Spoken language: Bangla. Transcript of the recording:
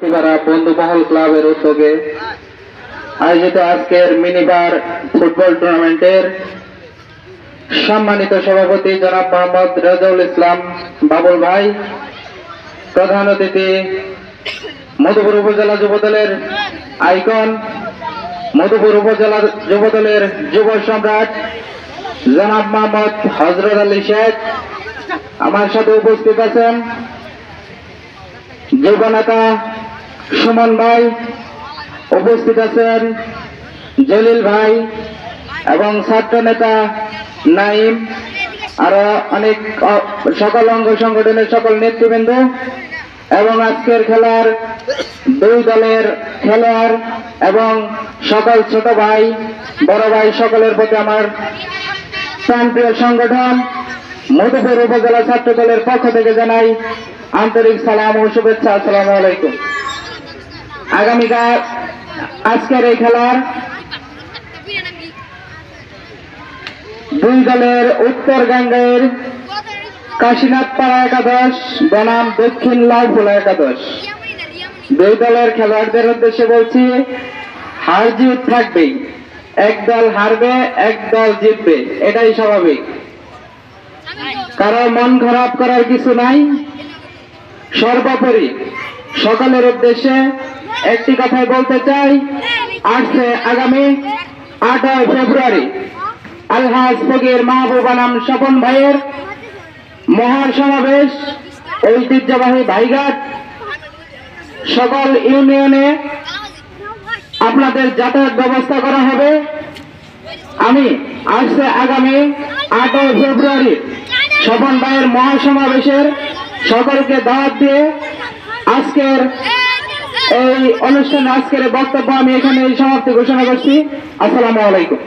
বন্ধু মহল ক্লাবের উদ্যোগে আয়োজিত আজকের মিনিবার ফুটবল টুর্নামেন্টের সম্মানিত সভাপতি জনাব মোহাম্মদ রাজাউল ইসলাম বাবুল ভাই, প্রধান অতিথি মধুপুর উপজেলা যুবদলের আইকন, মধুপুর উপজেলা যুবদলের যুব সম্রাট জনাব মোহাম্মদ হযরত আলী শেখ, আমার সাথে উপস্থিত আছেন যুব নেতা সুমন ভাই, উপস্থিত আছেন জলিল ভাই এবং ছাত্র নেতা নাইম, আরো অনেক সকল অঙ্গ সংগঠনের সকল নেতৃবৃন্দ এবং আজকের খেলার দুই দলের খেলোয়াড় এবং সকল ছোট ভাই বড় ভাই সকলের প্রতি আমার প্রাণপ্রিয় সংগঠন মধুপুর উপজেলা ছাত্র দলের পক্ষ থেকে জানাই আন্তরিক সালাম ও শুভেচ্ছা। আসসালামু আলাইকুম। আগামীকাল আজকের এই খেলার দুই দলের উত্তর গাঙ্গের কাশীনাথ পাড়া একাদশ বনাম দক্ষিণ লাউফুলা একাদশ, দুই দলের খেলোয়াড়দের উদ্দেশ্যে বলছি, হার জিত থাকবেই, এক দল হারবে এক দল জিতবে, এটাই স্বাভাবিক, কারো মন খারাপ করার কিছু নাই। সর্বোপরি সকলের উদ্দেশ্যে একটি কথাই বলতে চাই, আসছে আগামী 8 ফেব্রুয়ারি আলহাজ ফকির মাহবুব আনাম স্বপন ভাইয়ের মহান সমাবেশ, ঐতিহ্যবাহী ভাইঘাট সকল ইউনিয়নে আপনাদের যাতায়াত ব্যবস্থা করা হবে। আমি আসছে আগামী 8 ফেব্রুয়ারি স্বপন ভাইয়ের মহাসমাবেশের সকলকে দাওয়াত দিয়ে আজকের এই অনুষ্ঠানে আজকের বক্তব্য আমি এখানে সমাপ্তি ঘোষণা করছি। আসসালামু আলাইকুম।